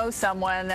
know someone,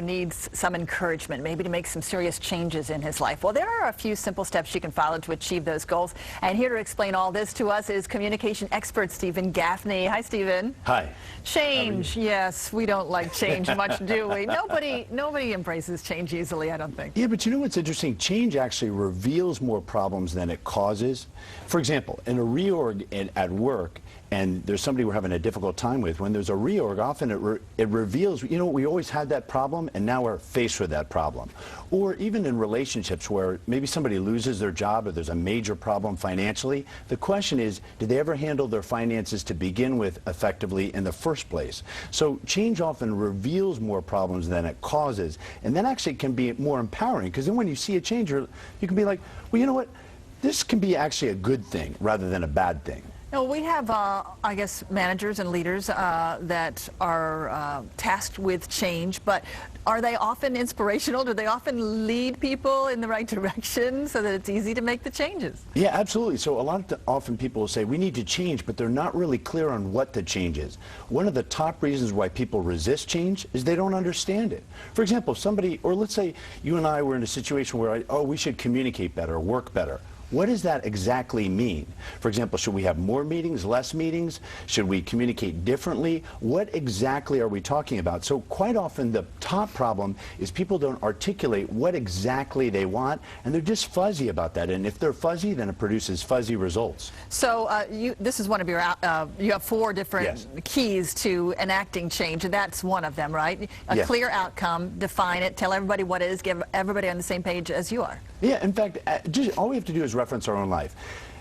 needs some encouragement, maybe to make some serious changes in his life. Well, there are a few simple steps you can follow to achieve those goals. And here to explain all this to us is communication expert Stephen Gaffney. Hi, Stephen. Hi. Change, yes, we don't like change much, do we? Nobody embraces change easily, I don't think. Yeah, but you know what's interesting? Change actually reveals more problems than it causes. For example, in a reorg at work, and there's somebody we're having a difficult time with, when there's a reorg, often it reveals, we always had that problem, and now we're faced with that problem. Or even in relationships where maybe somebody loses their job or there's a major problem financially, the question is, did they ever handle their finances to begin with effectively in the first place? So change often reveals more problems than it causes, and that actually can be more empowering, because then when you see a change, you can be like, well, you know what, this can be actually a good thing rather than a bad thing. Now, we have, I guess, managers and leaders that are tasked with change, but are they often inspirational? Do they often lead people in the right direction so that it's easy to make the changes? Yeah, absolutely. So often people will say, we need to change, but they're not really clear on what the change is. One of the top reasons why people resist change is they don't understand it. For example, somebody, or let's say you and I were in a situation where, we should communicate better, work better. What does that exactly mean? For example, should we have more meetings, less meetings? Should we communicate differently? What exactly are we talking about? So quite often the top problem is people don't articulate what exactly they want, and they're just fuzzy about that. And if they're fuzzy, then it produces fuzzy results. So this is one of your, you have 4 different Yes. keys to enacting change, and that's one of them, right? A clear outcome, define it, tell everybody what it is, give everybody on the same page as you are. Yeah, in fact, all we have to do is reference our own life.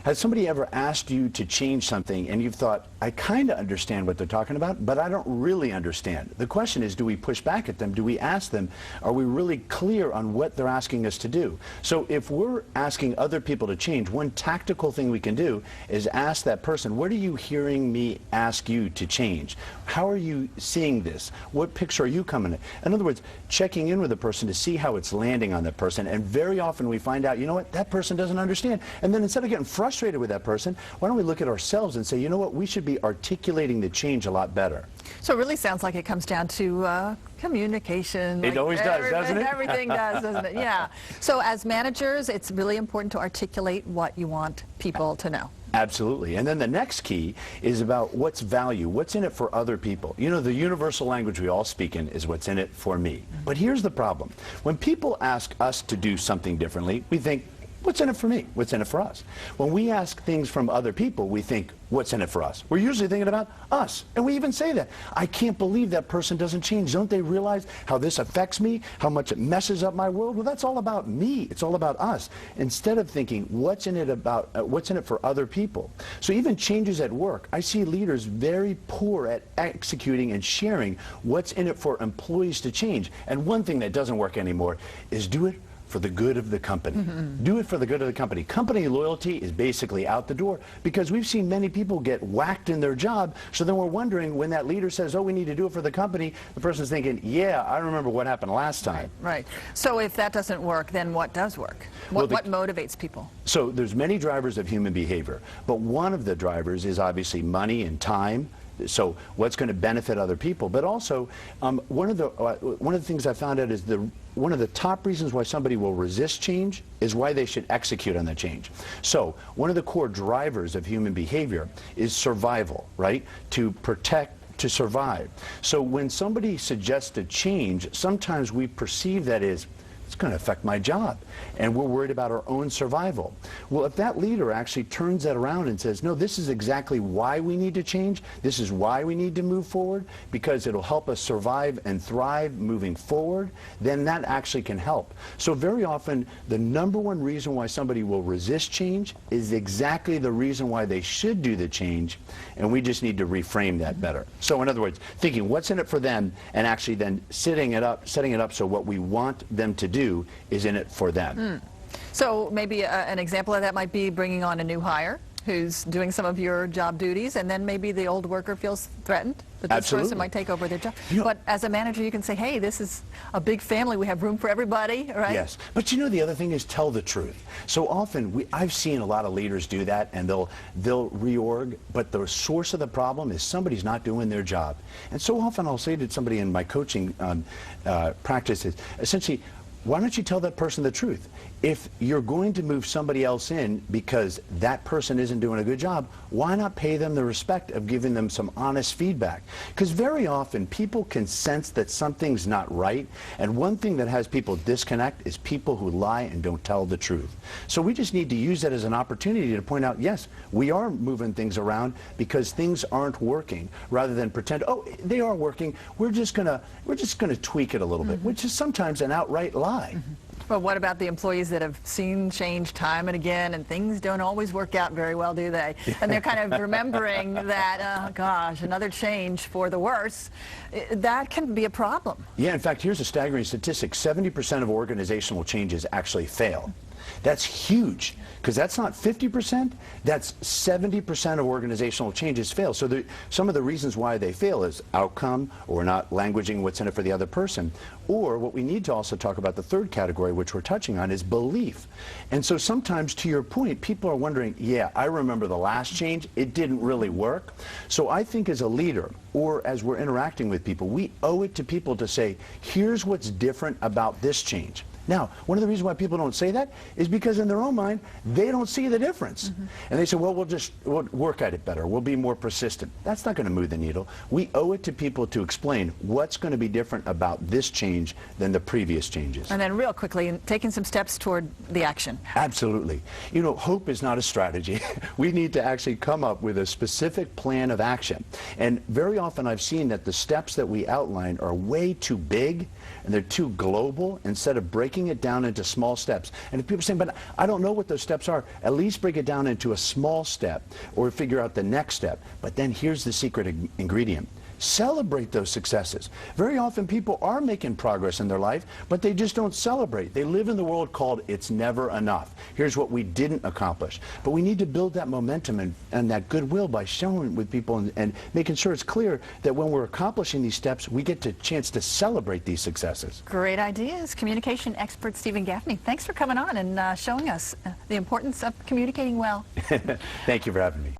Has somebody ever asked you to change something and you've thought, I kind of understand what they're talking about, but I don't really understand? The question is, do we push back at them? Do we ask them? Are we really clear on what they're asking us to do? So if we're asking other people to change, one tactical thing we can do is ask that person, what are you hearing me ask you to change? How are you seeing this? What picture are you coming at? In other words, checking in with the person to see how it's landing on that person. And very often we find out, you know what, that person doesn't understand. And then instead of getting frustrated with that person, why don't we look at ourselves and say, you know what, we should be articulating the change a lot better. So it really sounds like it comes down to communication. It always does, doesn't it? Everything does, doesn't it? Yeah. So as managers, it's really important to articulate what you want people to know. Absolutely. And then the next key is about what's value, what's in it for other people. You know, the universal language we all speak in is what's in it for me. But here's the problem. When people ask us to do something differently, we think, what's in it for me? What's in it for us? When we ask things from other people, we think, what's in it for us? We're usually thinking about us. And we even say that. I can't believe that person doesn't change. Don't they realize how this affects me? How much it messes up my world? Well, that's all about me. It's all about us. Instead of thinking, what's in it for other people? So even changes at work, I see leaders very poor at executing and sharing what's in it for employees to change. And one thing that doesn't work anymore is do it for the good of the company. Do it for the good of the company. Company loyalty is basically out the door, because we've seen many people get whacked in their job, so then we're wondering when that leader says, oh, we need to do it for the company, the person's thinking, yeah, I remember what happened last time. Right. So if that doesn't work, then what does work? What motivates people? So there's many drivers of human behavior, but one of the drivers is obviously money and time. So what's going to benefit other people, but also one of the things I found out is one of the top reasons why somebody will resist change is why they should execute on the change. So one of the core drivers of human behavior is survival, right? To protect, to survive. So when somebody suggests a change, sometimes we perceive that as, it's going to affect my job, and we're worried about our own survival. Well, if that leader actually turns that around and says, no, this is exactly why we need to change, this is why we need to move forward, because it'll help us survive and thrive moving forward, then that actually can help. So very often, the #1 reason why somebody will resist change is exactly the reason why they should do the change, and we just need to reframe that better. So in other words, thinking what's in it for them, and actually then setting it up so what we want them to do is in it for them. So maybe an example of that might be bringing on a new hire? who's doing some of your job duties, and then maybe the old worker feels threatened that this Absolutely. person might take over their job. You know, but as a manager, you can say, hey, this is a big family. We have room for everybody, right? Yes, but you know the other thing is tell the truth. So often I've seen a lot of leaders do that, and they'll reorg, but the source of the problem is somebody's not doing their job. And so often I'll say to somebody in my coaching practice is essentially, why don't you tell that person the truth? If you're going to move somebody else in because that person isn't doing a good job, why not pay them the respect of giving them some honest feedback? Because very often people can sense that something's not right, and one thing that has people disconnect is people who lie and don't tell the truth. So we just need to use that as an opportunity to point out, yes, we are moving things around because things aren't working, rather than pretend, oh, they are working, we're just gonna tweak it a little bit, which is sometimes an outright lie. But what about the employees that have seen change time and again, and things don't always work out very well, do they? And they're kind of remembering that, oh gosh, another change for the worse. That can be a problem. Yeah, in fact, here's a staggering statistic. 70% of organizational changes actually fail. That's huge, because that's not 50%, that's 70% of organizational changes fail. So some of the reasons why they fail is outcome, or not languaging what's in it for the other person. Or what we need to also talk about, the third category, which we're touching on, is belief. And so sometimes, to your point, people are wondering, yeah, I remember the last change, it didn't really work. So I think as a leader, or as we're interacting with people, we owe it to people to say, here's what's different about this change. Now, one of the reasons why people don't say that is because in their own mind, they don't see the difference. And they say, well, we'll work at it better. We'll be more persistent. That's not going to move the needle. We owe it to people to explain what's going to be different about this change than the previous changes. And then real quickly, taking some steps toward the action. Absolutely. You know, hope is not a strategy. We need to actually come up with a specific plan of action. And very often I've seen that the steps that we outline are way too big, and they're too global, instead of breaking it down into small steps. And if people are saying, but I don't know what those steps are, at least break it down into a small step, or figure out the next step. But then here's the secret ingredient. Celebrate those successes. Very often people are making progress in their life, but they just don't celebrate. They live in the world called it's never enough. Here's what we didn't accomplish. But we need to build that momentum and that goodwill by showing with people and making sure it's clear that when we're accomplishing these steps, we get the chance to celebrate these successes. Great ideas. Communication expert Stephen Gaffney, thanks for coming on and showing us the importance of communicating well. Thank you for having me.